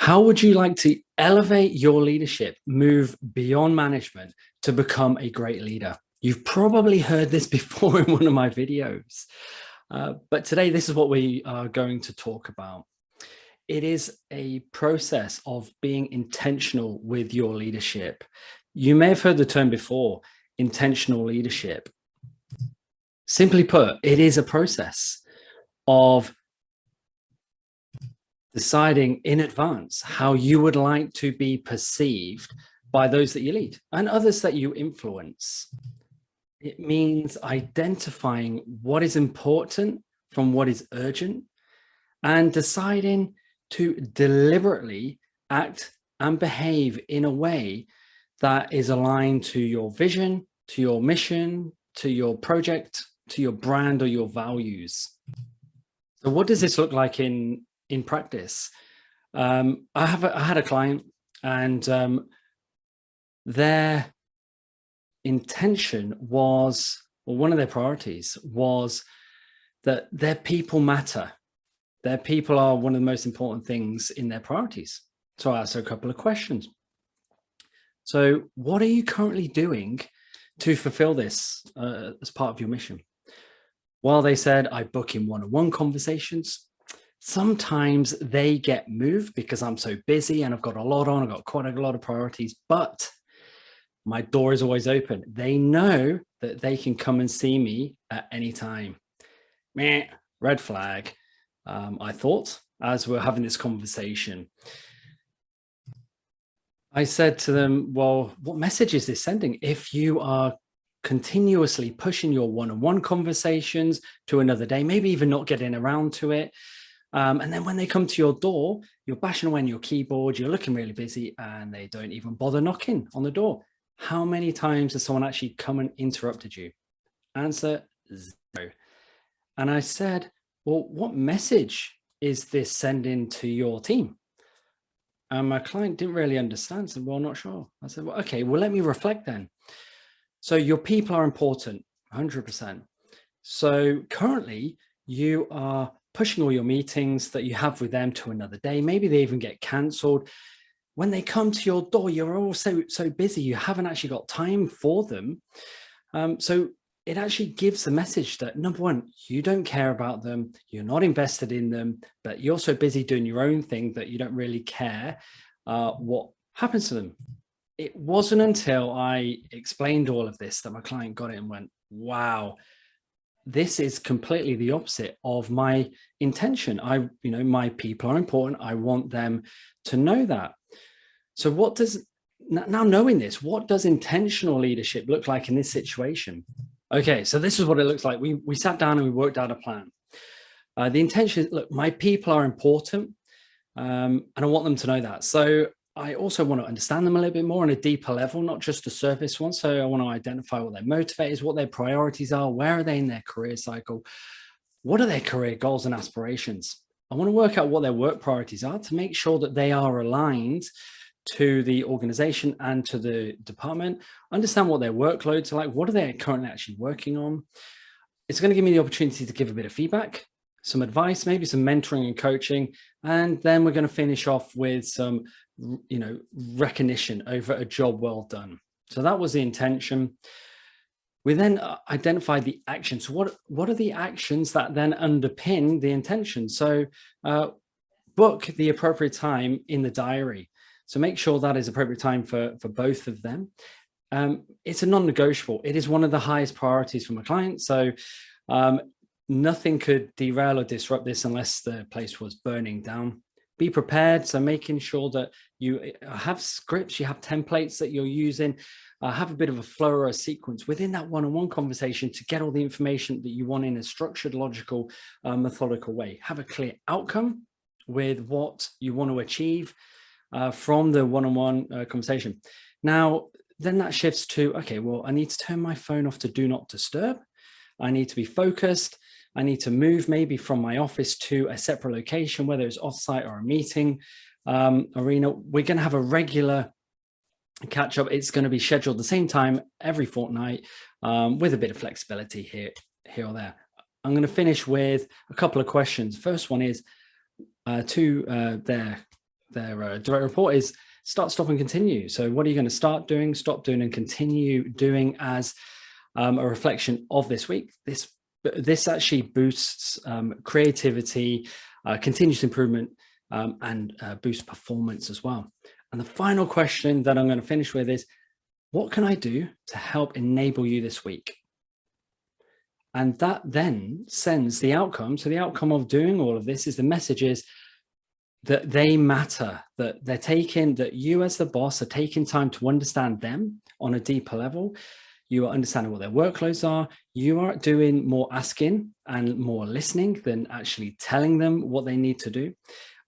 How would you like to elevate your leadership, move beyond management to become a great leader? You've probably heard this before in one of my videos, but today this is what we are going to talk about. It is a process of being intentional with your leadership. You may have heard the term before, intentional leadership. Simply put, it is a process of deciding in advance how you would like to be perceived by those that you lead and others that you influence. It means identifying what is important from what is urgent and deciding to deliberately act and behave in a way that is aligned to your vision, to your mission, to your project, to your brand or your values. So what does this look like in practice? I had a client, and their intention was, or one of their priorities was, that their people matter. Their people are one of the most important things in their priorities. So I asked her a couple of questions. So what are you currently doing to fulfill this as part of your mission? Well, they said, I book in one-on-one conversations. Sometimes they get moved because I'm so busy and I've got a lot on, I've got quite a lot of priorities, but my door is always open. They know that they can come and see me at any time. Meh, red flag, I thought, as we're having this conversation. I said to them, well, what message is this sending? If you are continuously pushing your one-on-one conversations to another day, maybe even not getting around to it, and then when they come to your door, you're bashing away on your keyboard, you're looking really busy, and they don't even bother knocking on the door. How many times has someone actually come and interrupted you? Answer, 0. And I said, well, what message is this sending to your team? And my client didn't really understand. Said, well, not sure. I said, well, okay, well, let me reflect then. So your people are important, 100%. So currently you are pushing all your meetings that you have with them to another day. Maybe they even get cancelled. When they come to your door, you're all so busy, you haven't actually got time for them. So it actually gives the message that, number one, you don't care about them, you're not invested in them, but you're so busy doing your own thing that you don't really care what happens to them. It wasn't until I explained all of this that my client got it and went, wow, this is completely the opposite of my intention. My people are important. I want them to know that. So what does, now knowing this, what does intentional leadership look like in this situation? Okay, so this is what it looks like. We sat down and we worked out a plan. The intention is, look, my people are important, and I want them to know that. So I also want to understand them a little bit more on a deeper level, not just the surface one. So I want to identify what their motivators is, what their priorities are, where are they in their career cycle, what are their career goals and aspirations. I want to work out what their work priorities are to make sure that they are aligned to the organization and to the department, understand what their workloads are like, what are they currently actually working on. It's going to give me the opportunity to give a bit of feedback, some advice, maybe some mentoring and coaching, and then we're going to finish off with some, recognition over a job well done. So that was the intention. We then identified the actions. So what are the actions that then underpin the intention? So book the appropriate time in the diary. So make sure that is appropriate time for both of them. It's a non-negotiable. It is one of the highest priorities for my client. So nothing could derail or disrupt this unless the place was burning down. Be prepared. So making sure that you have scripts, you have templates that you're using, have a bit of a flow or a sequence within that one-on-one conversation to get all the information that you want in a structured, logical, methodical way. Have a clear outcome with what you want to achieve from the one-on-one conversation. Now, then that shifts to, okay, well, I need to turn my phone off to do not disturb. I need to be focused. I need to move maybe from my office to a separate location, whether it's offsite or a meeting arena. We're going to have a regular catch up. It's going to be scheduled the same time every fortnight with a bit of flexibility here or there. I'm going to finish with a couple of questions. First one is to their direct report is start, stop, and continue. So what are you going to start doing, stop doing, and continue doing as a reflection of this week? This actually boosts creativity, continuous improvement, and boosts performance as well. And the final question that I'm going to finish with is, what can I do to help enable you this week? And that then sends the outcome. So the outcome of doing all of this is the message is that they matter, that they're taking, that you as the boss are taking time to understand them on a deeper level. You are understanding what their workloads are. You are doing more asking and more listening than actually telling them what they need to do.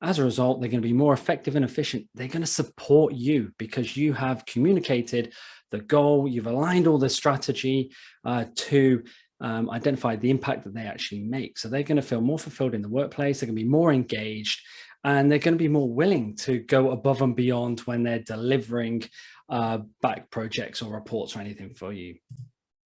As a result, they're going to be more effective and efficient. They're going to support you because you have communicated the goal. You've aligned all the strategy to identify the impact that they actually make. So they're going to feel more fulfilled in the workplace. They're going to be more engaged, and they're going to be more willing to go above and beyond when they're delivering back projects or reports or anything for you.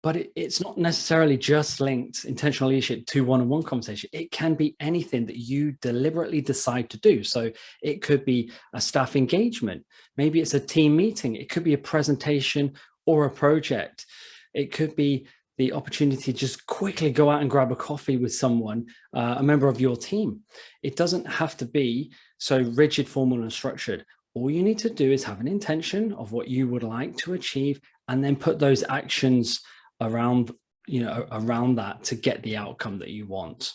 But it's not necessarily just linked intentional leadership to one-on-one conversation. It can be anything that you deliberately decide to do. So it could be a staff engagement. Maybe it's a team meeting. It could be a presentation or a project. It could be the opportunity to just quickly go out and grab a coffee with someone, a member of your team. It doesn't have to be so rigid, formal, and structured. All you need to do is have an intention of what you would like to achieve, and then put those actions around that to get the outcome that you want.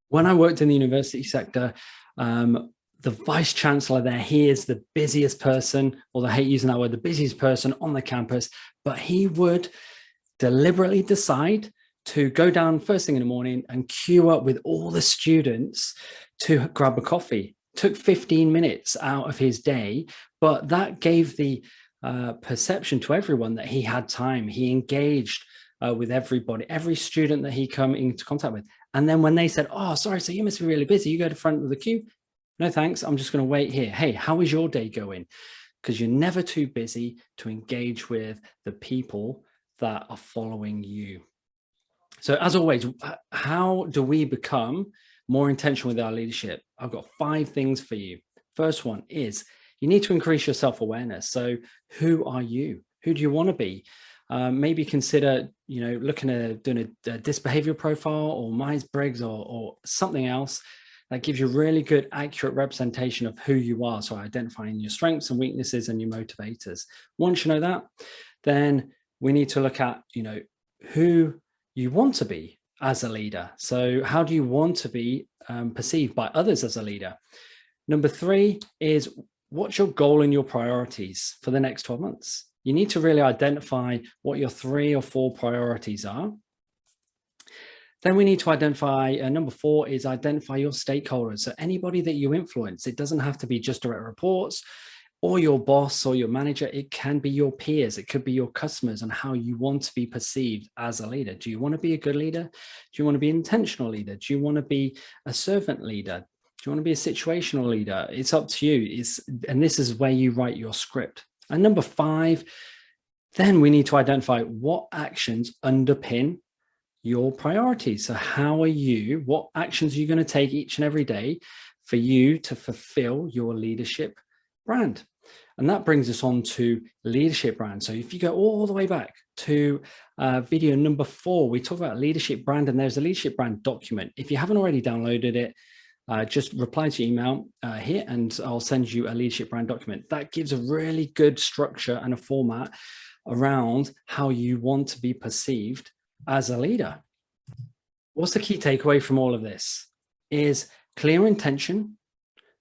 When I worked in the university sector, the vice chancellor there, he is the busiest person, although I hate using that word, the busiest person on the campus, but he would deliberately decide to go down first thing in the morning and queue up with all the students to grab a coffee. Took 15 minutes out of his day, but that gave the perception to everyone that he had time. He engaged with everybody, every student that he come into contact with. And then when they said, "Oh, sorry, so you must be really busy, you go to the front of the queue." "No, thanks, I'm just going to wait here. Hey, how is your day going?" Because you're never too busy to engage with the people that are following you. So as always, how do we become more intentional with our leadership? I've got 5 things for you. First one is you need to increase your self-awareness. So who are you? Who do you want to be? Maybe consider, looking at doing a DISC behavior profile or Myers-Briggs or something else that gives you a really good, accurate representation of who you are. So identifying your strengths and weaknesses and your motivators. Once you know that, then we need to look at, who you want to be as a leader. So how do you want to be perceived by others as a leader? Number 3 is, what's your goal and your priorities for the next 12 months? You need to really identify what your 3 or 4 priorities are. Then we need to identify, number 4 is identify your stakeholders. So anybody that you influence, it doesn't have to be just direct reports or your boss or your manager. It can be your peers. It could be your customers, and how you want to be perceived as a leader. Do you want to be a good leader? Do you want to be an intentional leader? Do you want to be a servant leader? Do you want to be a situational leader? It's up to you. And this is where you write your script. And number 5, then we need to identify what actions underpin your priorities. So what actions are you going to take each and every day for you to fulfill your leadership brand? And that brings us on to leadership brand. So if you go all the way back to video number 4, we talk about leadership brand, and there's a leadership brand document. If you haven't already downloaded it, just reply to email here and I'll send you a leadership brand document. That gives a really good structure and a format around how you want to be perceived as a leader. What's the key takeaway from all of this? Is clear intention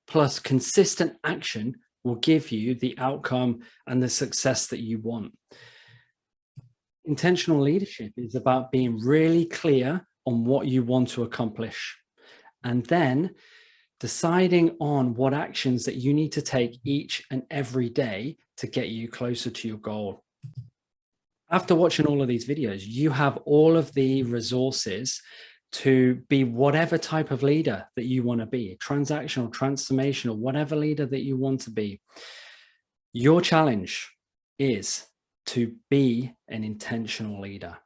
plus consistent action will give you the outcome and the success that you want. Intentional leadership is about being really clear on what you want to accomplish, and then deciding on what actions that you need to take each and every day to get you closer to your goal. After watching all of these videos, you have all of the resources to be whatever type of leader that you want to be, transactional, transformational, whatever leader that you want to be. Your challenge is to be an intentional leader.